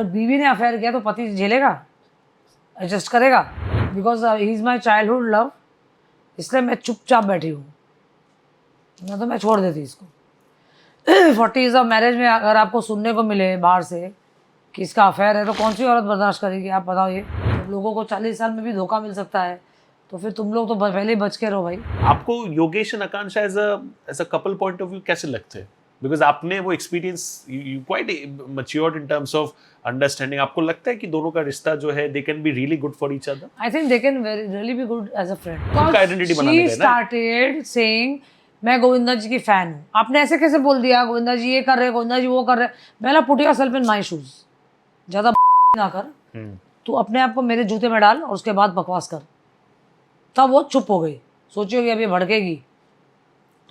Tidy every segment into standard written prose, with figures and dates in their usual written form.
अगर बीवी ने अफेयर किया तो पति झेलेगा, एडजस्ट करेगा, because he is my childhood love, इसलिए मैं चुपचाप बैठी हूँ, ना तो मैं छोड़ देती इसको। 40 ईयर्स ऑफ मैरिज में अगर आपको सुनने को मिले बाहर से कि इसका अफेयर है तो कौन सी औरत बर्दाश्त करेगी, आप बताओ। ये लोगों को 40 साल में भी धोखा मिल सकता है, तो फिर तुम लोग तो पहले ही बच के रहो भाई। आपको Yogesh and Akanksha as a couple point of view कैसे लगते हैं? बिकॉज आपने वो experience, you quite matured in terms of understanding. आपको लगता है कि दोनों का रिश्ता जो है they can be really good for each other? I think they can really be good as a friend. उनका आइडेंटिटी बनाने का है ना। स्टार्टेड सेइंग मैं गोविंदा जी की फैन हूँ। आपने ऐसे कैसे बोल दिया गोविंदा जी ये कर रहे, गोविंदा जी वो कर रहे? पहला put yourself in my shoes, ज्यादा ना कर, तू अपने आप को मेरे जूते में डाल और उसके बाद बकवास कर। तब वो चुप हो गई, सोची होगी अभी भड़केगी।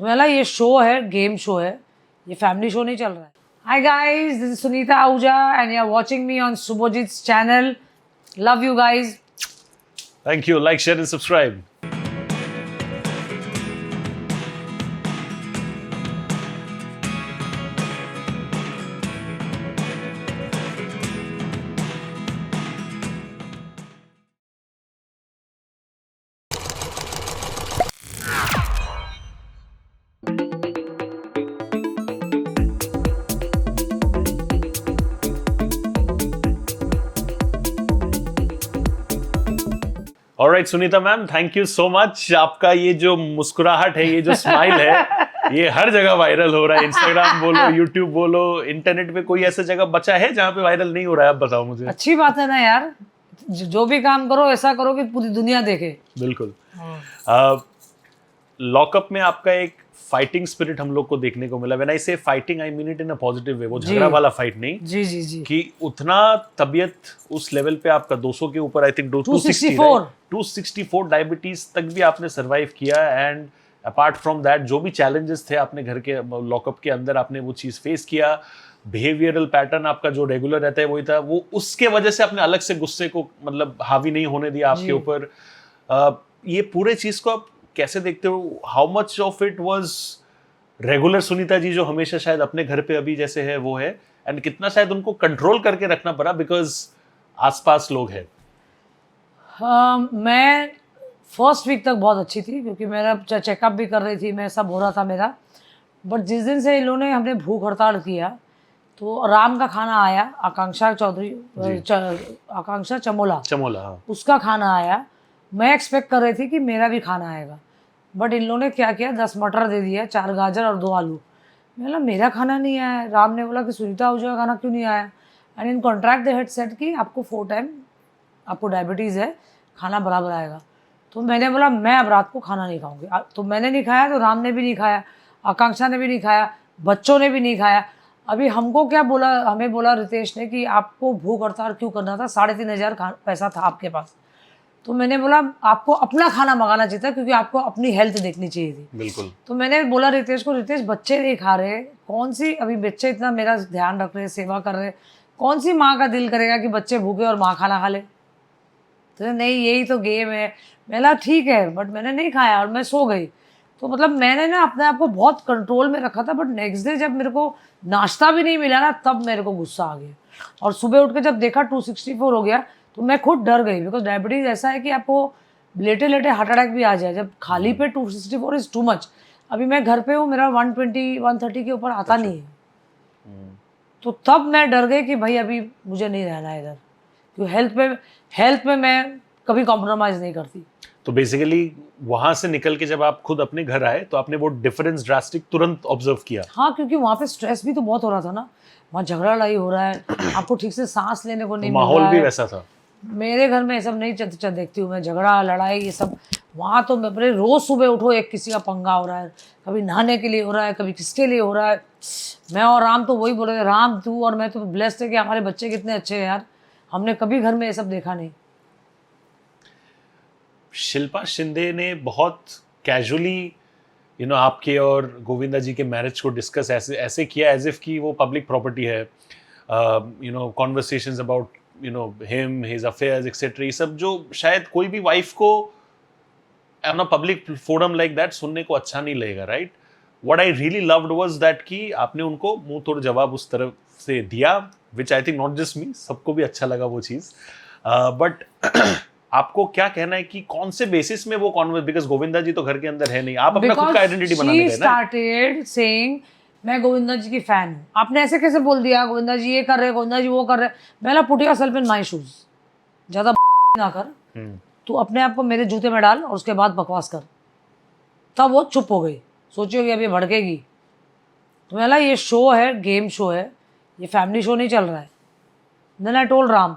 तो मैंने ये शो है, गेम शो है, ये फैमिली शो नहीं चल रहा है। Hi guys, this is Sunita Ahuja and you are watching me on Shubhjit's channel. Love you guys. Thank you. Like, share and subscribe. Alright Sunita ma'am, thank you so much. आपका ये जो मुस्कुराहट है, ये जो स्माइल है, ये हर जगह वायरल हो रहा है। इंस्टाग्राम बोलो, यूट्यूब बोलो, इंटरनेट पे कोई ऐसा जगह बचा है जहाँ पे वायरल नहीं हो रहा है? आप बताओ मुझे। अच्छी बात है ना यार, जो भी काम करो ऐसा करो कि पूरी दुनिया देखे। बिल्कुल। लॉकअप में आपका एक फाइटिंग स्पिरिट हम लोग को देखने को मिला। व्हेन आई से fighting, I mean it in a positive way. वो झगड़ा वाला फाइट नहीं। जी जी जी। कि उतना तबीयत उस लेवल पे आपका 200 के ऊपर, आई थिंक 264 डायबिटीज तक भी आपने सरवाइव किया। एंड अपार्ट फ्रॉम दैट जो भी चैलेंजेस थे आपने घर के लॉकअप के अंदर, आपने वो चीज फेस किया। बिहेवियरल पैटर्न आपका जो रेगुलर रहता है वही था। वो उसके वजह से आपने अलग से गुस्से को मतलब हावी नहीं होने दिया आपके ऊपर। ये पूरे चीज को आप कैसे देखते हो? How much of it was regular Sunita ji जो हमेशा शायद अपने घर पे अभी जैसे है वो है, एंड कितना शायद उनको कंट्रोल करके रखना पड़ा बिकॉज आसपास लोग हैं? मैं फर्स्ट वीक तक बहुत अच्छी थी क्योंकि मेरा चेकअप भी कर रही थी मैं, सब हो रहा था मेरा। बट जिस दिन से इन लोगों ने हमने भूख हड़ताल किया तो राम का खाना आया, आकांक्षा चौधरी, आकांक्षा चमोला, हाँ। उसका खाना आया। मैं एक्सपेक्ट कर रही थी कि मेरा भी खाना आएगा, बट इन लोगों ने क्या किया, 10 मटर दे दिया, 4 गाजर और 2 आलू। मैंने बोला मेरा खाना नहीं आया। राम ने बोला कि सुनीता आहूजा का खाना क्यों नहीं आया? And in contract they had said कि आपको 4 टाइम आपको डायबिटीज़ है, खाना बराबर आएगा। तो मैंने बोला मैं अब रात को खाना नहीं खाऊंगी। तो मैंने नहीं खाया तो राम ने भी नहीं खाया, आकांक्षा ने भी नहीं खाया, बच्चों ने भी नहीं खाया। अभी हमको क्या बोला, हमें बोला रितेश ने कि आपको भूख हड़ताल क्यों करना था, 3,500 पैसा था आपके पास। तो मैंने बोला आपको अपना खाना मंगाना चाहिए था क्योंकि आपको अपनी हेल्थ देखनी चाहिए थी। बिल्कुल। तो मैंने बोला रितेश को, रितेश बच्चे नहीं खा रहे, कौन सी अभी बच्चे इतना मेरा ध्यान रख रहे, सेवा कर रहे, कौन सी माँ का दिल करेगा कि बच्चे भूखे और माँ खाना खा ले? तो नहीं यही तो गेम है। मैंने ठीक है, बट मैंने नहीं खाया और मैं सो गई। तो मतलब मैंने ना अपने आप को बहुत कंट्रोल में रखा था। बट नेक्स्ट डे जब मेरे को नाश्ता भी नहीं मिला ना, तब मेरे को गुस्सा आ गया। और सुबह उठ के जब देखा 264 हो गया तो मैं खुद डर गई। बिकॉज डायबिटीज़ ऐसा है कि आपको लेटे लेटे हार्ट अटैक भी आ जाए। जब खाली पे 264 इज़ टू मच। अभी मैं घर पे हूँ, मेरा 120 130 के ऊपर आता नहीं है। तो तब मैं डर गई कि भाई अभी मुझे नहीं रहना है इधर, क्योंकि हेल्थ में मैं कभी कॉम्प्रोमाइज़ नहीं करती। तो बेसिकली वहां से निकल के जब आप खुद अपने घर आए तो आपने वो डिफरेंस ड्रास्टिक तुरंत ऑब्जर्व किया? हाँ, क्योंकि वहाँ पे स्ट्रेस भी तो बहुत हो रहा था ना। वहाँ झगड़ा लड़ाई हो रहा है, आपको ठीक से सांस लेने को नहीं मिल रहा है। माहौल भी वैसा था। मेरे घर में ये सब नहीं देखती हूँ मैं, झगड़ा लड़ाई ये सब। वहाँ तो मेरे रोज़ सुबह उठो एक किसी का पंगा हो रहा है, कभी नहाने के लिए हो रहा है, कभी किसके लिए हो रहा है। मैं और राम तो वही बोल रहे थे, राम तू और मैं तो ब्लेस्ड है कि हमारे बच्चे कितने अच्छे हैं यार, हमने कभी घर में ये सब देखा नहीं। शिल्पा शिंदे ने बहुत कैजुअली आपके और गोविंदा जी के मैरिज को डिस्कस ऐसे किया एज इफ कि वो पब्लिक प्रॉपर्टी है। Conversations about him, his affairs etcetera, ये सब जो शायद कोई भी वाइफ को on a public forum like that सुनने को अच्छा नहीं लगेगा, right? What I really loved was that कि आपने उनको मुंह तोड़ जवाब उस तरफ से दिया, विच आई थिंक नॉट जस्ट मी, सबको भी अच्छा लगा वो चीज़। बट आपको क्या कहना है कि कौन से बेसिस में वो कॉन्वर्स, बिकॉज गोविंदा जी तो घर के अंदर है नहीं, आप अपना खुद का आइडेंटिटी बनाने गए ना। स्टार्टेड सेइंग मैं गोविंदा जी की फैन हूँ। आपने ऐसे कैसे बोल दिया गोविंदा जी ये कर रहे, गोविंदा जी वो कर रहे? पहला put yourself in my shoes, ज़्यादा ना कर, तू अपने आप को मेरे जूते में डाल और उसके बाद बकवास कर। तब वो चुप हो गई, सोचियो कि अब ये भड़केगी। तो मैं ये शो है, गेम शो है, ये फैमिली शो नहीं चल रहा है। देन आई टोल्ड राम,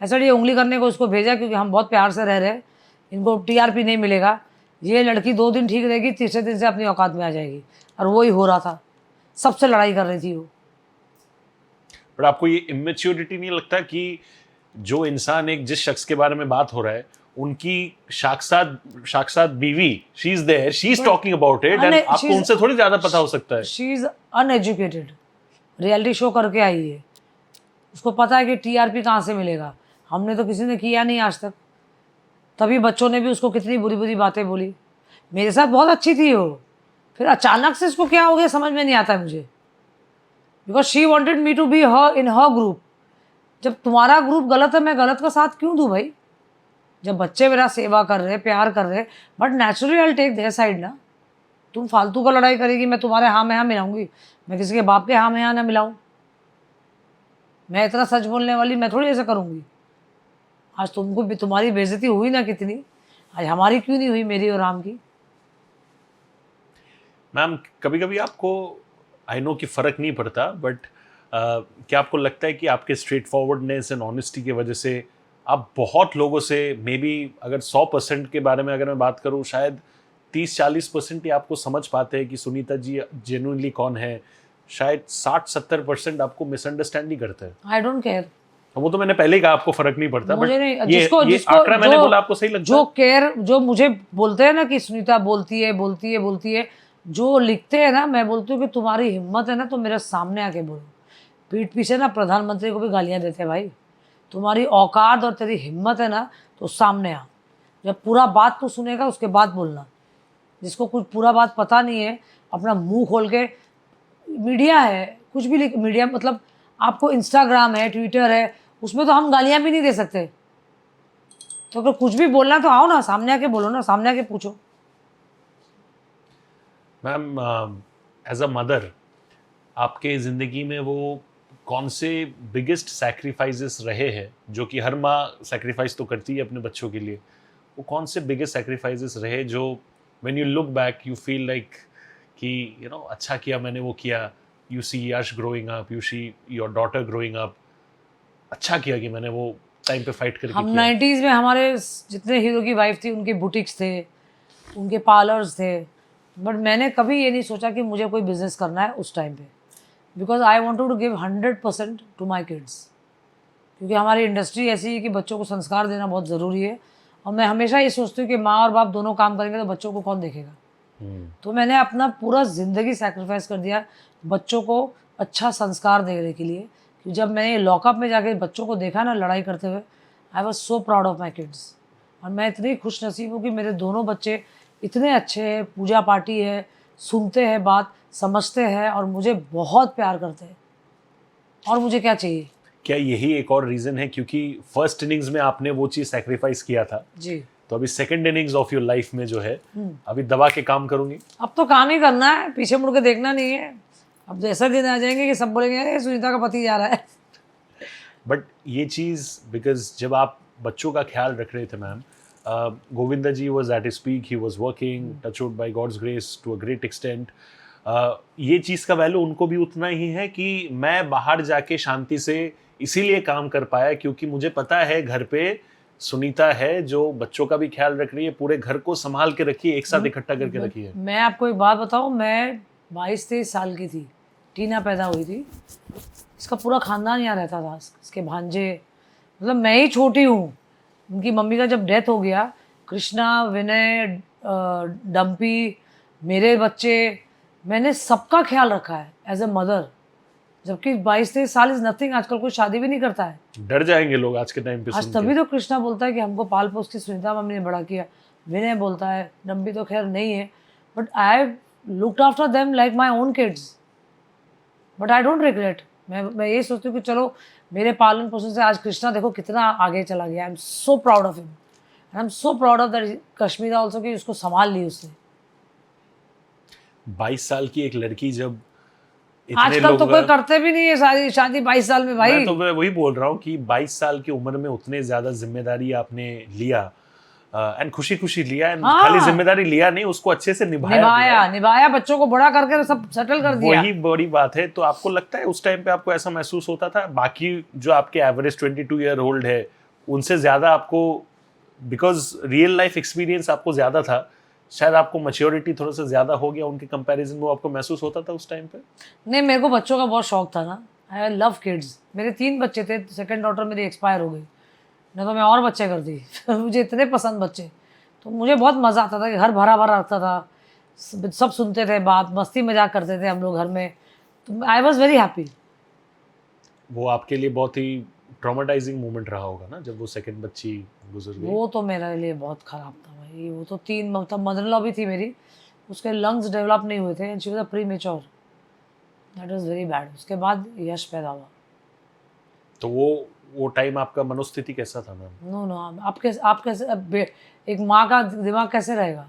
ऐसा ये उंगली करने को उसको भेजा क्योंकि हम बहुत प्यार से रह रहे हैं, इनको टीआरपी नहीं मिलेगा। ये लड़की 2 दिन ठीक रहेगी, तीसरे दिन से अपनी औकात में आ जाएगी। और वही हो रहा था, सबसे लड़ाई कर रही थी वो। बट आपको ये इमेच्योरिटी नहीं लगता कि जो इंसान, एक जिस शख्स के बारे में बात हो रहा है, उनकी साक्षात बीवी, she is there, she is talking about it, and आपको उनसे थोड़ी ज्यादा पता हो सकता है। She is uneducated, reality show करके आई है, उसको पता है कि टीआरपी कहाँ से मिलेगा। हमने तो किसी ने किया नहीं आज तक, तभी बच्चों ने भी उसको कितनी बुरी बुरी बातें बोली। मेरे साथ बहुत अच्छी थी वो, फिर अचानक से इसको क्या हो गया समझ में नहीं आता है मुझे। Because she wanted me to be her in her group. जब तुम्हारा ग्रुप गलत है, मैं गलत का साथ क्यों दूँ भाई? जब बच्चे मेरा सेवा कर रहे, प्यार कर रहे, but naturally I take their side ना। तुम फालतू का लड़ाई करेगी, मैं तुम्हारे हाँ में हाँ मिलाऊंगी? मैं किसी के बाप के हाँ में हाँ ना मिलाऊं? मैं इतना सच बोलने वाली मैं थोड़ी ऐसा करूंगी। आज तुमको भी तुम्हारी बेइज्जती हुई ना कितनी, आज हमारी क्यों नहीं हुई, मेरी और राम की? मैम कभी कभी आपको, आई नो कि फ़र्क नहीं पड़ता, बट क्या आपको लगता है कि आपके स्ट्रेट फॉरवर्डनेस एंड ऑनेस्टी की वजह से आप बहुत लोगों से, मे बी अगर 100% के बारे में अगर मैं बात करूं, शायद 30-40% ही आपको समझ पाते हैं कि सुनीता जी जेन्युइनली कौन है, शायद 60-70% आपको मिसअंडरस्टैंड ही करते हैं। I don't care. वो तो मैंने पहले ही कहा आपको फर्क नहीं पड़ता, मुझे बट नहीं, ये जिसको आंकड़ा मैंने बोला आपको सही लगता जो है? केयर, जो मुझे बोलते हैं ना कि सुनीता बोलती है बोलती है बोलती है, जो लिखते हैं ना, मैं बोलती हूँ कि तुम्हारी हिम्मत है ना तो मेरे सामने आके बोलो। पीठ पीछे ना प्रधानमंत्री को भी गालियाँ देते हैं भाई। तुम्हारी औकात और तेरी हिम्मत है ना तो सामने आ। जब पूरा बात तू सुनेगा उसके बाद बोलना। जिसको कुछ पूरा बात पता नहीं है, अपना मुंह खोल के, मीडिया है कुछ भी लिख, मीडिया मतलब आपको इंस्टाग्राम है, ट्विटर है, उसमें तो हम गालियाँ भी नहीं दे सकते। तो अगर कुछ भी बोलना तो आओ ना, सामने आके बोलो ना, सामने आके पूछो। मैम एज अ मदर, आपके ज़िंदगी में वो कौन से बिगेस्ट सैक्रिफाइसेस रहे हैं, जो कि हर माँ सैक्रिफाइस तो करती है अपने बच्चों के लिए, वो कौन से बिगेस्ट सैक्रिफाइसेस रहे जो when you look back you feel like कि यू नो अच्छा किया मैंने वो किया, you see Yash growing up, you see your daughter growing up, अच्छा किया कि मैंने वो टाइम पे फाइट करके हम किया। 90s में हमारे जितने हीरो की वाइफ थी उनके बुटीक्स थे, उनके पार्लर्स थे, बट मैंने कभी ये नहीं सोचा कि मुझे कोई बिजनेस करना है उस टाइम पे। Because I wanted to give 100% to my kids. क्योंकि हमारी इंडस्ट्री ऐसी है कि बच्चों को संस्कार देना बहुत ज़रूरी है, और मैं हमेशा ये सोचती हूँ कि माँ और बाप दोनों काम करेंगे तो बच्चों को कौन देखेगा। तो मैंने अपना पूरा ज़िंदगी सैक्रिफाइस कर दिया बच्चों को अच्छा संस्कार देने के लिए। कि जब मैंने लॉकअप में जाके बच्चों को देखा ना लड़ाई करते हुए, I was so proud of my kids. और मैं इतनी खुश नसीब हूँ कि मेरे दोनों बच्चे इतने अच्छे हैं, पूजा पाठी है, सुनते हैं बात, समझते हैं और मुझे बहुत प्यार करते हैं। और मुझे क्या चाहिए? क्या यही एक और रीज़न है क्योंकि फर्स्ट इनिंग्स में आपने वो चीज़ सैक्रिफाइस किया था, जी। तो अभी second innings of your life में जो है अभी दबा के काम करूंगी? अब तो काम ही करना है, पीछे मुड़ के देखना नहीं है। अब तो ऐसा दिन आ जाएंगे कि सब बोलेंगे अरे सुनीता का पति जा रहा है। बट ये चीज़, बिकॉज जब आप बच्चों का ख्याल रख रहे थे ma'am, Govinda ji was at his peak, he was working, touchwood by God's grace to a great extent. ये चीज़ का वैल्यू उनको भी उतना ही है कि मैं बाहर जाके शांति से इसीलिए काम कर पाया क्योंकि मुझे पता है घर पे सुनीता है जो बच्चों का भी ख्याल रख रही है, पूरे घर को संभाल के रखी है, एक साथ इकट्ठा करके रखी है। मैं आपको एक बात बताऊं, मैं 22-23 साल की थी, टीना पैदा हुई थी, इसका पूरा खानदान यहाँ रहता था, इसके भांजे, मतलब मैं ही छोटी हूँ। उनकी मम्मी का जब डेथ हो गया, कृष्णा, विनय, डम्पी, मेरे बच्चे, मैंने सबका ख्याल रखा है एज अ मदर। जबकि 22-23 साल इज नथिंग। आजकल कोई शादी भी नहीं करता है। डर जाएंगे लोग आज के टाइम पे आज सुन तभी के। तो कृष्णा बोलता है कि हमको पाल पोस के सुनीता मम्मी ने बड़ा किया। विनय बोलता है, डम्बी तो खैर नहीं है, but I have looked after them like my own kids, but I don't regret. मैं ये सोचती हूँ कि चलो मेरे पालन पोषण से आज कृष्णा देखो कितना आगे चला गया। I am so proud of him, I am so proud of that Kashmira also कि उसको संभाल ली उसने। 22 साल की एक लड़की जब इतने आजकल तो लोग कोई करते भी नहीं है शादी शादी 22 साल में भाई। मैं तो वही बोल रहा हूँ कि 22 साल की उम्र में उतने ज्यादा जिम्मेदारी आपने लिया एंड खुशी खुशी लिया एंड हाँ। खाली जिम्मेदारी लिया नहीं, उसको अच्छे से निभाया, बच्चों को बड़ा करके सब सेटल कर दिया। वही बड़ी बात है। तो आपको लगता है उस टाइम पे आपको ऐसा महसूस होता था बाकी जो आपके एवरेज 22 ईयर ओल्ड है उनसे ज्यादा आपको, बिकॉज रियल लाइफ एक्सपीरियंस आपको ज्यादा था, शायद आपको मैच्योरिटी थोड़ा सा ज्यादा हो गया उनके कंपैरिजन में, आपको महसूस होता था उस टाइम पे? नहीं, मेरे को बच्चों का बहुत शौक था ना। I love kids. मेरे 3 बच्चे थे, सेकंड डॉटर मेरी एक्सपायर हो गई, नहीं तो मैं और बच्चे कर दी मुझे इतने पसंद बच्चे, तो मुझे बहुत मज़ा आता था कि घर भरा भरा रखता था, सब सुनते थे बात, मस्ती मजाक करते थे हम लोग घर में, तो आई वॉज वेरी हैप्पी। वो आपके लिए बहुत ही ट्रॉमेटाइजिंग मोमेंट रहा होगा ना जब वो सेकंड बच्ची गुजर गई? वो तो मेरे लिए बहुत ख़राब था भाई। वो तो 3 मतलब मदर इन लॉ भी थी मेरी, उसके लंग्स डेवलप नहीं हुए थे and she was a premature, that was very bad. उसके बाद यश पैदा हुआ। तो वो टाइम आपका मनोस्थिति कैसा था मैम? नो नो, आप कैसे एक माँ का दिमाग कैसे रहेगा?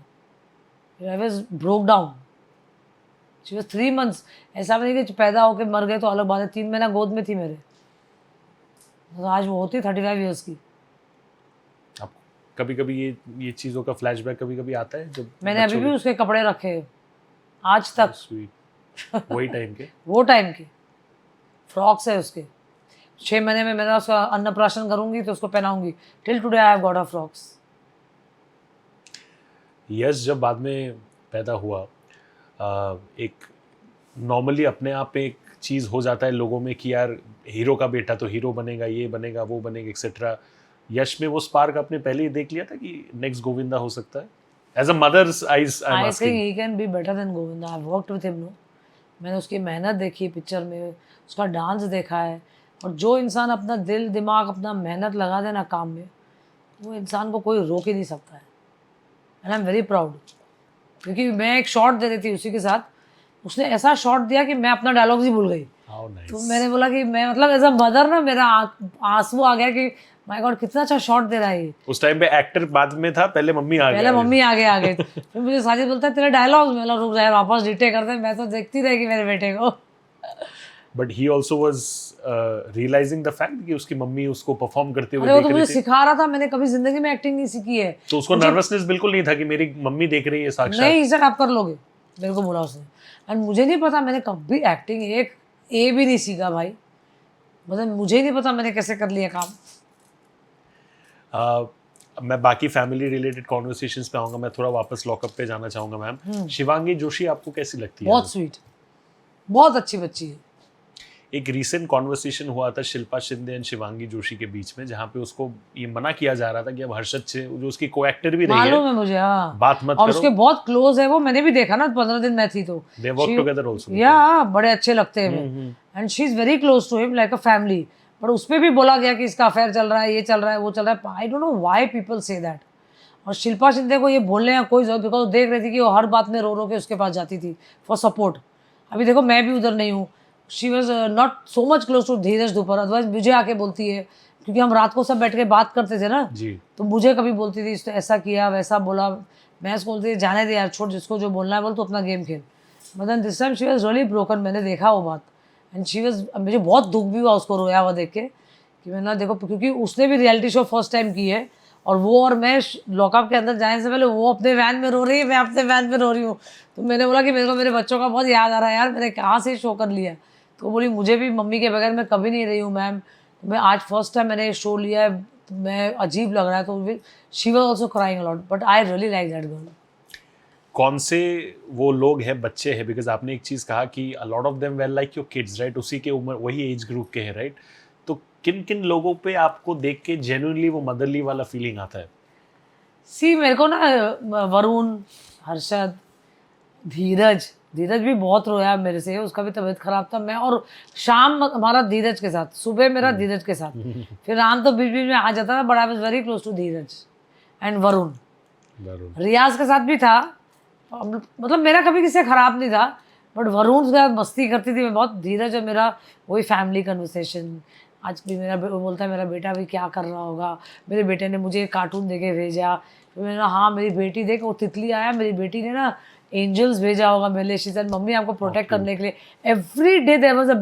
I was broke down. She was 3 months. ऐसा नहीं कि पैदा होकर मर गए तो अलग बात है, 3 महीना गोद में थी मेरे, तो आज वो होती 35 ईयर्स की। आप कभी कभी ये चीज़ों का फ्लैशबैक कभी कभी आता है जब मैंने अभी भी उसके कपड़े रखे आज तक, स्वीट वही टाइम के वो टाइम के फ्रॉक्स है उसके। 6 महीने में मैं उसका अन्नप्राशन करूंगी तो उसको पहनाऊंगी। Till today I have got a frocks. Yash जब बाद में पैदा हुआ, एक नॉर्मली अपने आप में एक चीज़ हो जाता है लोगों में कि यार हीरो का बेटा तो हीरो बनेगा, ये बनेगा, वो बनेगा, एक्सेट्रा। यश में वो स्पार्क आपने पहले ही देख लिया था कि नेक्स्ट गोविंदा हो सकता है? As a mother's eyes I am I asking. Think he can be better than Govinda. I worked with him no. मैंने उसकी मेहनत देखी पिक्चर में, उसका डांस देखा है, और जो इंसान अपना दिल दिमाग अपना मेहनत लगा देना काम में, वो इंसान को कोई रोक ही नहीं सकता है। And I am very proud, क्योंकि मैं एक शॉट दे रही थी उसी के साथ, उसने ऐसा शॉट दिया कि मैं अपना डायलॉग्स ही भूल गई। तो मैंने बोला कि मैं मतलब एज अ मदर ना मेरा आंसू आ गया कि माय गॉड कितना अच्छा शॉट दे रहा है ये। उस टाइम पे एक्टर बाद में था, पहले मम्मी आ गई। पहले मम्मी आगे आ गई। फिर मुझे साजिद बोलता है तेरे डायलॉग्स, मैं रुक जा वापस डिटे करते, मैं तो देखती रहेगी मेरे बेटे को। But he also was realizing the fact कि उसकी मम्मी उसको परफॉर्म करते हुए अरे वो देख तो रही मुझे थी। सिखा रहा था, मैंने कभी जिंदगी में एक्टिंग नहीं सीखी है। तो उसको नर्वसनेस बिल्कुल नहीं था कि मेरी मम्मी देख रही है साक्षात? नहीं इज्जत आप कर लोगे, मेरे को बोला उसने। एंड मुझे नहीं पता, मैंने कभी एक्टिंग एक ए भी नहीं सीखा भाई, मतलब मुझे नहीं पता मैंने कैसे कर लिया काम। मैं बाकी फैमिली रिलेटेड कॉन्वर्सेशंस पे आऊंगा, मैं थोड़ा वापस लॉकअप पे जाना चाहूंगा मैम। शिवांगी जोशी आपको कैसी लगती है? बहुत स्वीट, बहुत अच्छी बच्ची है। एक रीसेंट कॉन्वर्सेशन हुआ था शिल्पा शिंदे एंड शिवांगी जोशी के बीच में, जहाँ पे उसको ये मना किया जा रहा था कि अब हर्षद से, जो उसकी को एक्टर भी रही मालूम है मुझे, हाँ, बात मत और करो। उसके बहुत क्लोज है वो, मैंने भी देखा ना 15 दिन मैं थी तो दे वर्क टुगेदर आल्सो। या बड़े अच्छे लगते हैं वो, and she is very close to him like a family. पर उस पर भी बोला गया कि इसका अफेयर चल रहा है, ये चल रहा है, वो चल रहा है। I don't know why people say that. और शिल्पा शिंदे को ये बोलने का कोई जरूरत, बिकॉज देख रही थी कि वो हर बात में रो रो के उसके पास जाती थी फॉर सपोर्ट। अभी देखो मैं भी उधर नहीं हूँ। She was not so much close to Dheeraj दुपर, अदरवाइज मुझे आके बोलती है, क्योंकि हम रात को सब बैठ के बात करते थे ना जी। तो मुझे कभी बोलती थी इसने ऐसा किया वैसा बोला, मैं उसको बोलती थी जाने दे यार, छोड़, जिसको जो बोलना है बोल, तो अपना गेम खेल। मतलब this time she was really broken, मैंने देखा वो बात, एंड शी वॉज, मुझे बहुत दुख भी हुआ उसको रोया हुआ देख के कि मैंने देखो, क्योंकि उसने भी रियलिटी शो फर्स्ट टाइम की है, और वो और मैं लॉकअप के अंदर जाने से पहले वो अपने वैन में रो रही है, मैं अपने वैन में रो रही हूँ। तो मैंने बोला कि मेरे को मेरे बच्चों का बहुत याद आ रहा है यार, मैंने कहाँ से शो कर लिया। तो बोली मुझे भी मम्मी के बगैर मैं कभी नहीं रही हूँ मैम, तो मैं आज फर्स्ट टाइम मैंने शो लिया है, तो मैं अजीब लग रहा है। तो she was also crying a lot, but I really like that girl. कौन से वो लोग हैं, बच्चे हैं, बिकॉज आपने एक चीज़ कहा कि a lot of them were like your kids, right? उसी के उम्र, वही एज ग्रुप के हैं, राइट? तो किन किन लोगों पे आपको देख के जेन्युइनली वो मदरली वाला फीलिंग आता है? सी मेरे को ना वरुण, हर्षद, धीरज भी बहुत रोया मेरे से, उसका भी तबीयत खराब था। मैं और शाम हमारा धीरज के साथ, सुबह मेरा धीरज के साथ, फिर राम तो बीच बीच में आ जाता था, but I was very close to Dheeraj and Varun. Riyaz के साथ भी था, मतलब मेरा कभी किसी से खराब नहीं था, बट वरुण के साथ मस्ती करती थी मैं बहुत, धीरज और मेरा वही फैमिली कन्वर्सेशन। आज भी मेरा वो बोलता है मेरा बेटा भी क्या कर रहा होगा, मेरे बेटे ने मुझे एक कार्टून दे के भेजा, फिर मैंने कहा हाँ मेरी बेटी देख वो तितली आया, मेरी बेटी ने ना एंजल्स भेजा होगा मेरे लिए, शी सेड मम्मी आपको प्रोटेक्ट करने के लिए। Every day there was a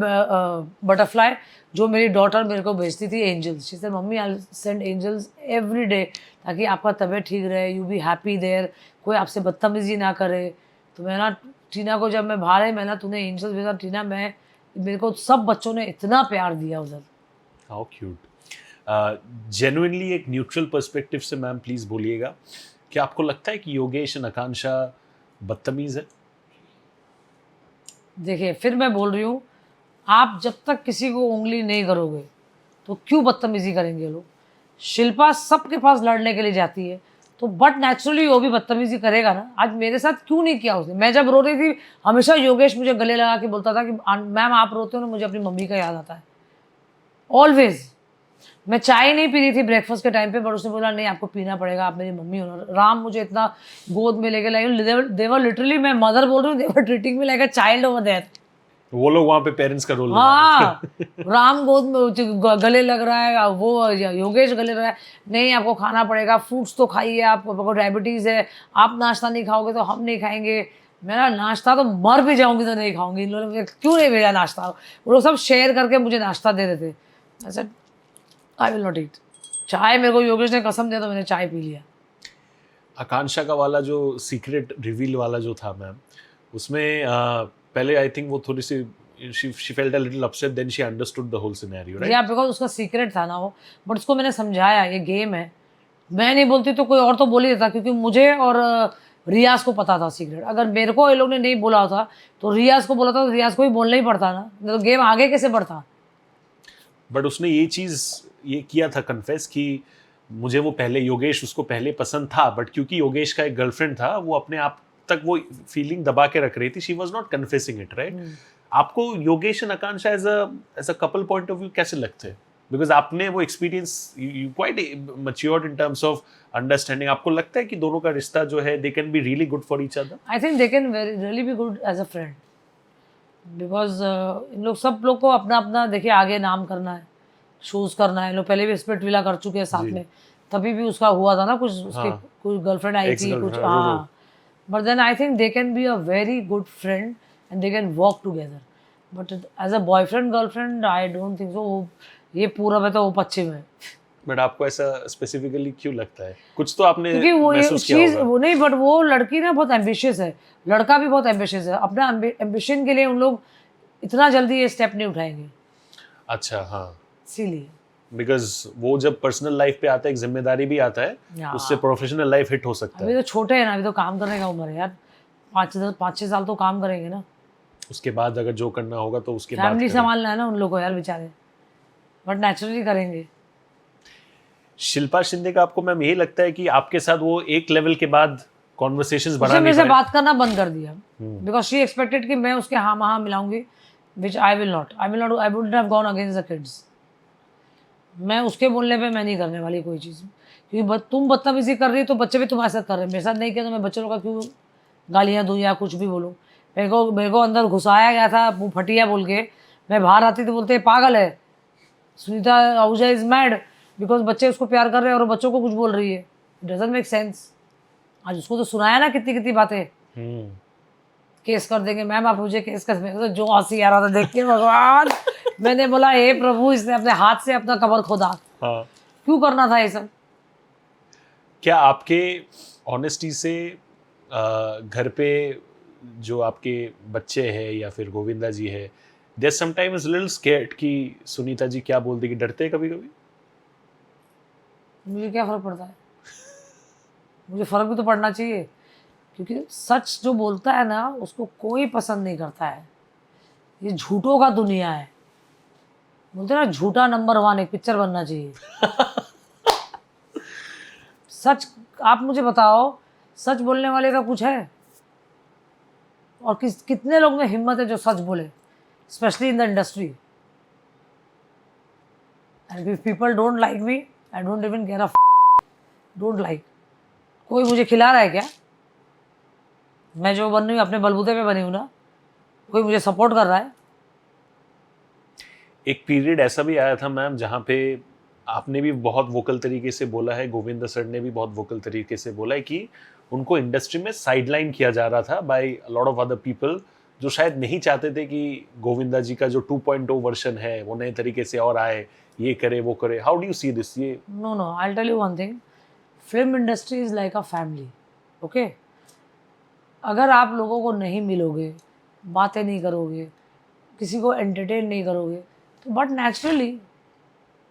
butterfly जो मेरी डॉटर मेरे को भेजती थी angels, she said mummy I send angels every day ताकि आपका तबीयत ठीक रहे, यू बी हैप्पी देयर, कोई आपसे बदतमीजी ना करे। तो मैं ना टीना को जब मैं बाहर आई, मैं ना तूने एंजल्स भेजा टीना, मैं मेरे को सब बच्चों ने इतना प्यार दिया उधर। How cute. जेन्युइनली एक न्यूट्रल पर्सपेक्टिव से मैम प्लीज बोलिएगा कि आपको लगता है कि योगेश और आकांक्षा बदतमीज है? देखिए फिर मैं बोल रही हूँ, आप जब तक किसी को उंगली नहीं करोगे तो क्यों बदतमीजी करेंगे ये लोग। शिल्पा सबके पास लड़ने के लिए जाती है तो बट नेचुरली वो भी बदतमीजी करेगा ना। आज मेरे साथ क्यों नहीं किया उसने, मैं जब रो रही थी हमेशा योगेश मुझे गले लगा के बोलता था कि मैम आप रोते हो ना मुझे अपनी मम्मी का याद आता है ऑलवेज। मैं चाय नहीं पी रही थी ब्रेकफास्ट के टाइम पे, बट उसने बोला नहीं आपको पीना पड़ेगा, आप मेरी मम्मी हो ना। राम मुझे इतना गोद में लेके लाई, देवर लिटरली, मैं मदर बोल रही हूँ, देवर treating me like a child over there. वो लोग वहाँ पे पेरेंट्स का रोल हाँ राम गोद में गले लग रहा है, वो योगेश गले लग रहा है, नहीं आपको खाना पड़ेगा, फ्रूट्स तो खाइए, आपको डायबिटीज़ है, आप नाश्ता नहीं खाओगे तो हम नहीं खाएंगे। मेरा नाश्ता तो मर भी जाऊंगी तो नहीं खाऊंगी, इन लोगों ने क्यों नहीं भेजा नाश्ता। वो लोग सब शेयर करके मुझे नाश्ता दे रहे थे। ऐसा आई विल नॉट ईट। चाय मेरे को योगेश ने कसम दिया तो मैंने चाय पी लिया। आकांक्षा का वाला जो सीक्रेट रिवील वाला जो था मैम, उसमें पहले आई थिंक वो थोड़ी सी she felt a little upset, then she understood the whole scenario, right? या बिकॉज उसका सीक्रेट था ना वो, बट उसको मैंने समझाया ये गेम है, मैं नहीं बोलती तो कोई और तो बोल ही देता, क्योंकि मुझे और रियाज को पता था सीक्रेट। अगर मेरे को ये लोग ने नहीं बोला होता तो रियाज को बोला था, तो रियाज को ही बोलना ही पड़ता ना, तो गेम आगे कैसे बढ़ता। बट उसने ये चीज़ ये किया था कन्फेस कि मुझे वो पहले योगेश उसको पहले पसंद था, बट क्योंकि योगेश का एक गर्लफ्रेंड था वो अपने आप तक वो फीलिंग दबा के रख रही थी, she was not confessing it, right? आपको Yogesh and Akanksha as a couple point of view कैसे लगते हैं? बिकॉज आपने वो experience, you quite matured in terms of understanding. आपको लगता है कि दोनों का रिश्ता जो है they can be really good for each other? I think they can really be good as a friend, because इन लोग सब लोग को अपना अपना देखिए आगे नाम करना है, शूज करना है। लोग पहले भी स्प्लिट विला कर चुके हैं साथ में, तभी भी उसका हुआ था ना कुछ, उसके कुछ गर्लफ्रेंड आई थी कुछ, हाँ। But then I think they can be a very good friend and they can work together, but as a boyfriend girlfriend I don't think so. ये पूरब है तो वो पश्चिम है। बट आपको ऐसा स्पेसिफिकली क्यों लगता है? कुछ तो आपने क्योंकि वो ये महसूस किया चीज़ होगा। वो नहीं, बट वो लड़की ना बहुत एम्बिशियस है, लड़का भी बहुत एम्बिशियस है। अपना एम्बिशन के लिए उन लोग इतना जल्दी ये स्टेप नहीं उठाएंगे। अच्छा, हाँ, इसीलिए बिकॉज वो जब पर्सनल लाइफ पे आता है एक जिम्मेदारी भी आता है, उससे प्रोफेशनल लाइफ हिट हो सकता अभी है। तो छोटे हैं ना, अभी तो काम करने का उम्र है यार, 5-6 साल तो काम करेंगे ना, उसके बाद अगर जो करना होगा तो उसके बाद फैमिली करें। संभालना है ना उन लोगों को यार बेचारे, बट नेचुरली करेंगे। शिल्पा शिंदे का आपको मैम यही लगता है कि आपके साथ वो एक लेवल के बाद कॉन्वर्सेशंस उसने बढ़ा मेरे नहीं से पाए? बात करना बंद कर दिया, बिकॉज शी एक्सपेक्टेड कि मैं उसके हाँ हाँ मिलाऊंगी, which I will not, I wouldn't have gone against the kids. मैं उसके बोलने पे मैं नहीं करने वाली कोई चीज़, क्योंकि तुम बदतमीजी कर रही हो तो बच्चे भी तुम्हारे साथ कर रहे हैं, मेरे साथ नहीं किया तो मैं बच्चों लोग का क्यों गालियाँ दूँ या कुछ भी बोलूँ। मेरे को अंदर घुसाया गया था मुँह फटिया बोल के, मैं बाहर आती तो बोलते पागल है Sunita Ahuja is mad, because बच्चे उसको प्यार कर रहे हैं और बच्चों को कुछ बोल रही है, इट डजंट मेक सेंस। आज उसको तो सुनाया ना कितनी कितनी बातें, केस कर देंगे मैम आप मुझे केस कर देंगे, तो जो हंसी आ रहा था देख के भगवान मैंने बोला हे प्रभु इसने अपने हाथ से अपना कबर खोदा, हाँ। क्यों करना था ये सब। क्या आपके ऑनेस्टी से घर पे जो आपके बच्चे हैं या फिर गोविंदा जी है, दे समटाइम्स लिटिल स्कैर्ड कि सुनीता जी क्या बोल देगी, डरते हैं कभी कभी? मुझे क्या फ़र्क पड़ता है, मुझे फ़र्क भी तो पड़ना चाहिए, क्योंकि सच जो बोलता है ना उसको कोई पसंद नहीं करता है। ये झूठों का दुनिया है, बोलते हैं ना झूठा नंबर 1 एक पिक्चर बनना चाहिए। सच, आप मुझे बताओ सच बोलने वाले का कुछ है, और कितने लोग में हिम्मत है जो सच बोले, specially in the industry. And if people don't like me I don't even care a don't like. कोई मुझे खिला रहा है क्या? मैं जो बन रही हूँ अपने बलबूते पे बनी हूँ ना, कोई मुझे सपोर्ट कर रहा है। एक पीरियड ऐसा भी आया था मैम जहाँ पे आपने भी बहुत वोकल तरीके से बोला है, गोविंदा सर ने भी बहुत वोकल तरीके से बोला है कि उनको इंडस्ट्री में साइडलाइन किया जा रहा था by lot of other people, जो शायद नहीं चाहते थे कि गोविंदा जी का जो 2.0 वर्जन है वो नए तरीके से और आए, ये करे वो करे। How do you see this? ये no, I tell you one thing, film industry is like a family, okay. अगर आप लोगों को नहीं मिलोगे, बातें नहीं करोगे, किसी को एंटरटेन नहीं करोगे, तो बट नेचुरली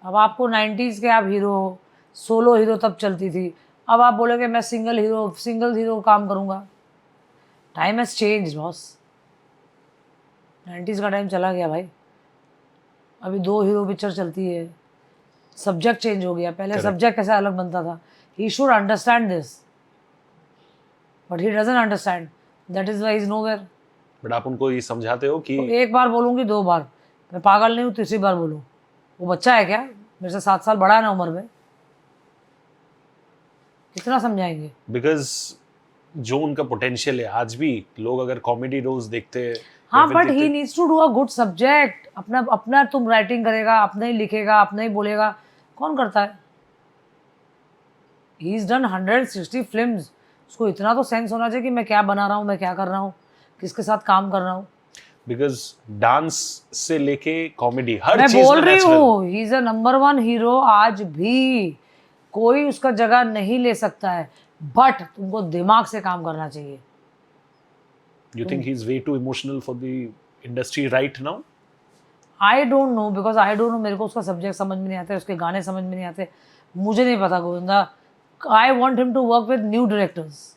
अब आपको 90s के आप हीरो हो, सोलो हीरो तब चलती थी, अब आप बोलोगे मैं सिंगल हीरो काम करूँगा। Time has change boss, 90s का टाइम चला गया भाई। अभी 2 हीरो पिक्चर चलती है, सब्जेक्ट चेंज हो गया। पहले सब्जेक्ट कैसा अलग बनता था। He should understand this, but he doesn't understand, that is why is nowhere. But आप उनको ये समझाते हो कि तो एक बार बोलूँगी 2 बार, मैं पागल नहीं हूँ, तीसरी बार बोलूँ। वो बच्चा है क्या? मेरे से 7 साल बड़ा है ना उम्र में, कितना समझाएंगे? बिकॉज जो उनका पोटेंशियल है, आज भी लोग अगर कॉमेडी रोल्स देखते हैं, हाँ, but he needs to do a good subject. अपना अपना तुम राइटिंग करेगा, अपना ही लिखेगा, अपना ही बोलेगा, कौन करता है? ही इज डन 160 फिल्म्स, उसको इतना तो सेंस होना चाहिए कि मैं क्या बना रहा हूँ, मैं क्या कर रहा हूँ, किसके साथ काम कर रहा हूँ। बिकॉज डांस से लेके कॉमेडी हर मैं चीज बोल में रही natural। हूँ, he is a number 1 hero. आज भी कोई उसका जगह नहीं ले सकता है, बट तुमको दिमाग से काम करना चाहिए। You think he's way too emotional for the industry right now? I don't know, because I don't know, मेरे को उसका सब्जेक्ट समझ में नहीं आता, उसके गाने समझ में नहीं आते, मुझे नहीं पता Govinda. I want him to work with new directors.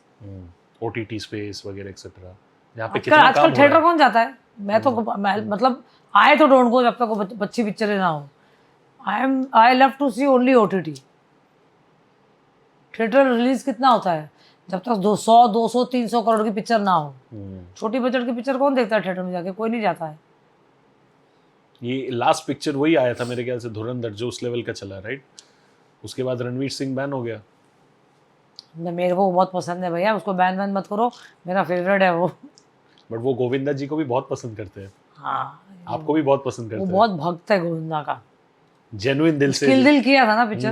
OTT space वगैरह एक्सेट्रा, जहाँ पे कितना आजकल काम हो थिएटर रहा है। कौन जाता है? मैं तो मतलब आए तो डोंट गो जब तक वो अच्छी पिक्चरें ना हो। I love to see only OTT। Theatre release कितना होता है? जब तक 200 200 300 करोड़ की पिक्चर ना हो। छोटी बजट की पिक्चर कौन देखता है थिएटर में जाके? कोई नहीं जाता है। ये लास्ट पिक्चर वही आया था मेरे ख्याल से, धुरंधर, जो उस लेवल का चला, राइट? उसके बाद रणवीर सिंह बैन हो गया। मेरे को बहुत पसंद है भैया, उसको बैन वैन मत करो, मेरा फेवरेट है वो। बट वो गोविंदा जी को भी बहुत पसंद करते हैं। हाँ, आपको भी बहुत पसंद वो करते बहुत भक्त है गोविंदा का। हैं, जेन्युइन दिल से। किल दिल किया था ना पिक्चर।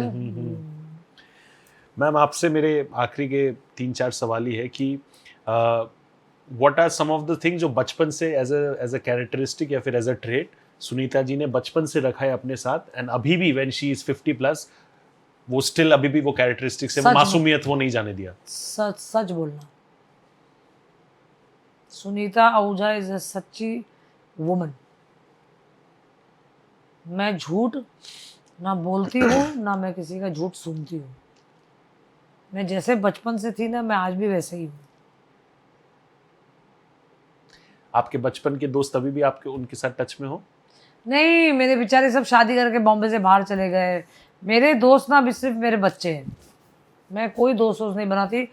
मैम, आपसे मेरे आखिरी के 3-4 सवाल ही है कि what are some of the thing जो बचपन से एज अ कैरेक्टरिस्टिक या फिर as a trait Sunita ji ने बचपन से रखा है अपने साथ, एंड अभी भी व्हेन शी इज 50+, वो स्टिल अभी भी वो कैरेक्टरिस्टिक से, वो मासूमियत वो नहीं जाने दिया। सच बोलना, सुनीता आहूजा इज अ सच्ची वुमन। मैं झूठ ना बोलती हूँ, ना मैं किसी का झूठ सुनती हूँ। मैं जैसे बचपन से थी ना, मैं आज भी वैसे ही हूँ। आपके बचपन के दोस्त अभी भी आपके उनके साथ टच में हो? नहीं, मेरे बेचारे सब शादी करके बॉम्बे से बाहर चले गए। मेरे दोस्त ना अभी सिर्फ मेरे बच्चे हैं। मैं कोई दोस्त नहीं बनाती,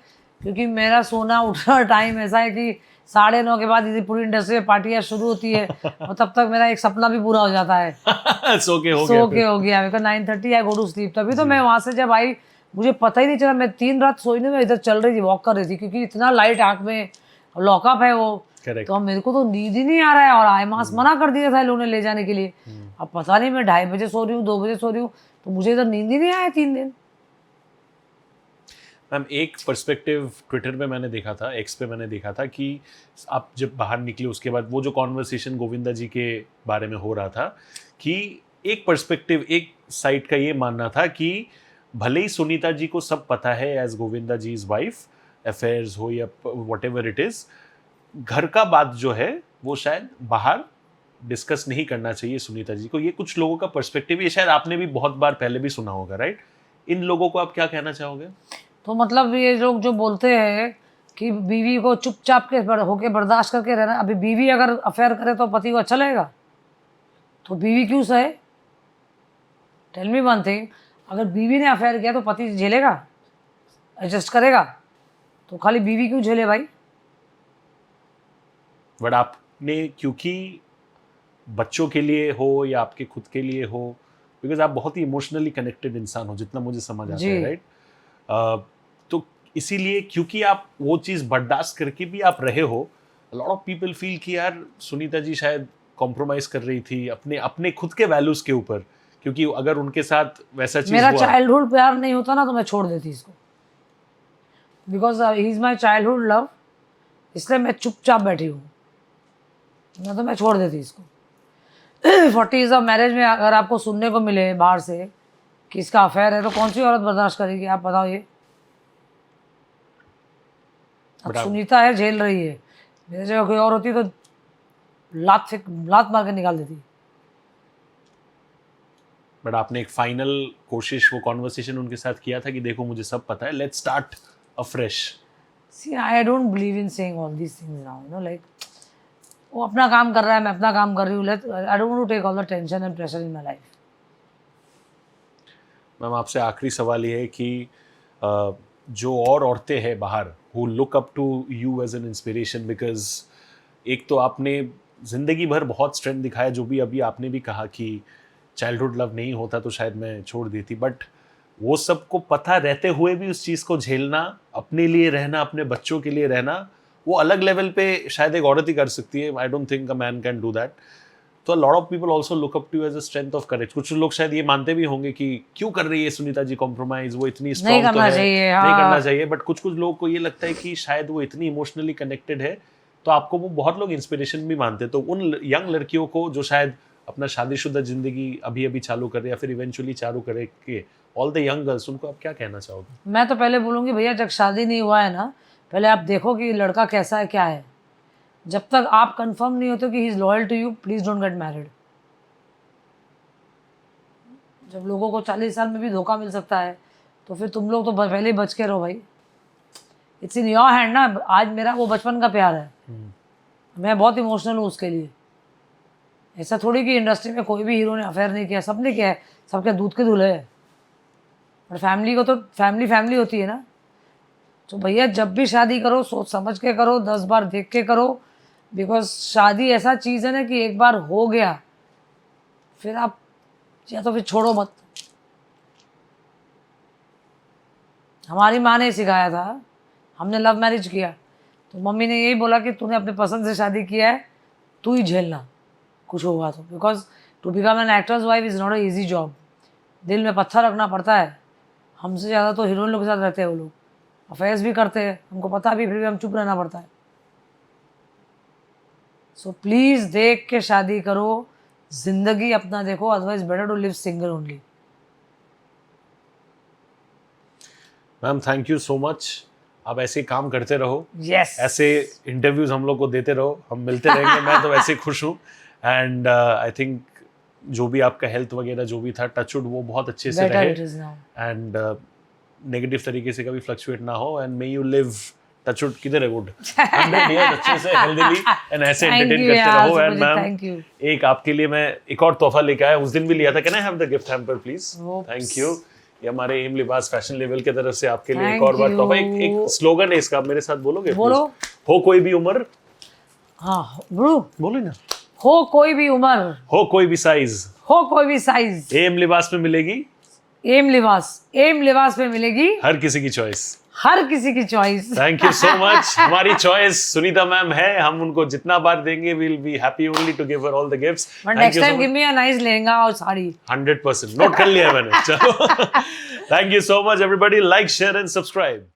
क्योंकि मेरा सोना उठना टाइम ऐसा है कि 9:30 के बाद पूरी इंडस्ट्री में पार्टियाँ शुरू होती है, और तब तक मेरा एक सपना भी पूरा हो जाता है। सो के हो गया मेरे को 9:30 आई गो टू स्लीप। तभी तो मैं वहाँ से जब आई, मुझे पता ही नहीं चला। मैं 3 रात सोई नहीं, मैं इधर चल रही थी, वॉक कर रही थी, क्योंकि इतना लाइट आँख में, लॉकअप है वो। Correct. तो मेरे को तो नींद ही नहीं आ रहा है, और आई मास मना कर दिया था लोगों ने ले जाने के लिए। अब पता नहीं, मैं 2:30 बजे सो रही हूँ, 2 बजे सो रही हूँ, तो मुझे इधर नींद ही नहीं आया 3 दिन। मैम, एक पर्सपेक्टिव ट्विटर पे मैंने देखा था, एक्स पे मैंने देखा था कि आप जब बाहर निकले उसके बाद वो जो कॉन्वर्सेशन गोविंदा जी के बारे में हो रहा था, कि एक पर्सपेक्टिव, एक साइड का ये मानना था कि भले ही सुनीता जी को सब पता है as Govinda ji is wife, affairs हो या व्हाटएवर इट इज, घर का बात जो है वो शायद बाहर डिस्कस नहीं करना चाहिए सुनीता जी को। ये कुछ लोगों का पर्सपेक्टिव, ये शायद आपने भी बहुत बार पहले भी सुना होगा, राइट? इन लोगों को आप क्या कहना चाहोगे? तो मतलब ये लोग जो बोलते हैं कि बीवी को चुपचाप के होके बर्दाश्त करके रहना, अभी बीवी अगर अफेयर करे तो पति को अच्छा लगेगा? तो बीवी क्यों सहे? टेल मी वन थिंग, अगर बीवी ने अफेयर किया तो पति झेलेगा, एडजस्ट करेगा? तो खाली बीवी क्यों झेले भाई? बट आपने, क्योंकि बच्चों के लिए हो या आपके खुद के लिए हो, बिकॉज आप बहुत ही इमोशनली कनेक्टेड इंसान हो, जितना मुझे समझ आता है, राइट? तो इसीलिए, क्योंकि आप वो चीज़ बर्दाश्त करके भी आप रहे हो, लॉट ऑफ पीपल फील कि यार सुनीता जी शायद कॉम्प्रोमाइज कर रही थी अपने अपने खुद के वैल्यूज के ऊपर, क्योंकि अगर उनके साथ वैसा चीज मेरा हुआ, चाइल्डहुड प्यार नहीं होता ना तो मैं छोड़ देती इसको, because he is my childhood love, इसलिए मैं चुपचाप बैठी हूँ, ना तो मैं छोड़ देती इसको। 40 ईयर्स ऑफ मैरिज में अगर आपको सुनने को मिले बाहर से कि इसका अफेयर है तो कौन सी औरत बर्दाश्त करेगी, आप बताओ ये। अब सुनीता है, झेल रही है, मेरे जगह कोई और होती तो लात मार के निकाल देती। बट आपने एक फाइनल कोशिश, वो कॉन्वर्सेशन उनके साथ किया था कि देखो मुझे सब पता है, let's start afresh. See I don't believe in saying all these things now, you know, like वो अपना काम कर रहा है, मैं अपना काम कर रही हूँ, let I don't want to take all the tension and pressure in my life. Ma'am आपसे आखिरी सवाल ये है कि जो और औरतें हैं बाहर who look up to you as an inspiration, because एक तो आपने जिंदगी भर बहुत स्ट्रेंथ दिखाया, जो भी अभी आपने भी कहा कि चाइल्डहुड लव नहीं होता तो शायद मैं छोड़ देती, बट वो सबको पता रहते हुए भी उस चीज़ को झेलना, अपने लिए रहना, अपने बच्चों के लिए रहना, वो अलग लेवल पे शायद एक औरत ही कर सकती है। I don't think a man can do that. तो lot of people also look up to as a strength of courage. कुछ लोग शायद ये मानते भी होंगे कि क्यों कर रही है सुनीता जी कॉम्प्रोमाइज, वो इतनी स्ट्रांग तो है, नहीं करना चाहिए, बट कुछ कुछ लोगों को ये लगता है कि शायद वो इतनी इमोशनली कनेक्टेड है, तो आपको वो बहुत लोग इंस्पिरेशन भी मानते हैं। तो उन यंग लड़कियों को जो शायद अपना शादीशुदा जिंदगी अभी अभी चालू कर रहे या फिर इवेंचुअली चालू करेंगे, ऑल द यंग गर्ल्स, उनको आप क्या कहना चाहोगे? मैं तो पहले बोलूँगी भैया, जब शादी नहीं हुआ है ना, पहले आप देखो कि लड़का कैसा है, क्या है। जब तक आप कंफर्म नहीं होते कि he is loyal to you, please don't get married. जब लोगों को 40 साल में भी धोखा मिल सकता है तो फिर तुम लोग तो पहले ही बच के रहो भाई। इट्स इन योर हैंड ना। आज मेरा वो बचपन का प्यार है, मैं बहुत इमोशनल हूँ उसके लिए। ऐसा थोड़ी कि इंडस्ट्री में कोई भी हीरो ने अफेयर नहीं किया, सबने किया है, सबके दूध के दूल्हे है। पर फैमिली को तो फैमिली होती है ना। तो भैया जब भी शादी करो सोच समझ के करो, 10 बार देख के करो, बिकॉज शादी ऐसा चीज़ है ना कि एक बार हो गया फिर आप या तो फिर छोड़ो मत। हमारी माँ ने सिखाया था, हमने लव मैरिज किया तो मम्मी ने यही बोला कि तूने अपने पसंद से शादी किया है, तू ही झेलना कुछ होगा तो, because to become an actor's wife is not a easy job. दिल में पत्थर रखना पड़ता है। हमसे ज़्यादा तो हीरोइन लोग के साथ रहते हैं, वो लोग अफेयर्स भी करते हैं, हमको पता भी, फिर भी हम चुप रहना पड़ता है। सो प्लीज़ देख के शादी करो, जिंदगी अपना देखो, otherwise better to live single only. Ma'am thank you so much, आप ऐसे ही काम करते रहो, यस, ऐसे इंटरव्यूज हम लोग को देते रहो, हम मिलते रहेंगे। मैं तो वैसे खुश हूँ एंड आई थिंक जो भी आपका हेल्थ वगैरह जो भी था, टचवुड वो बहुत अच्छे से रहे एंड नेगेटिव तरीके से कभी फ्लक्चुएट ना हो, and may you live touchwood किधर है वुड 100 इयर्स अच्छे से हेल्दीली एंड ऐसे एंटरटेन करते रहो। एंड मैम एक आपके लिए मैं एक और तोहफा लेके आया, उस दिन भी लिया था, can I have the gift hamper please? Thank you. ये हमारे एम लिबास फैशन लेवल की तरफ से आपके लिए एक और बार तोहफा। एक स्लोगन है इसका, आप मेरे साथ बोलोगे? बोलो। हो कोई भी उम्र, हाँ बोलो ना, हो कोई भी उम्र, हो कोई भी साइज, हो कोई भी साइज, एम लिबास में मिलेगी, एम लिबास में मिलेगी हर किसी की चॉइस, हर किसी की choice. Thank you so much. हमारी चॉइस सुनीता मैम है, हम उनको जितना बार देंगे will be happy only to give her all the gifts. But next time give me a nice lehenga और साड़ी। 100% नोट कर लिया मैंने। चलो thank you so much everybody, like share and subscribe.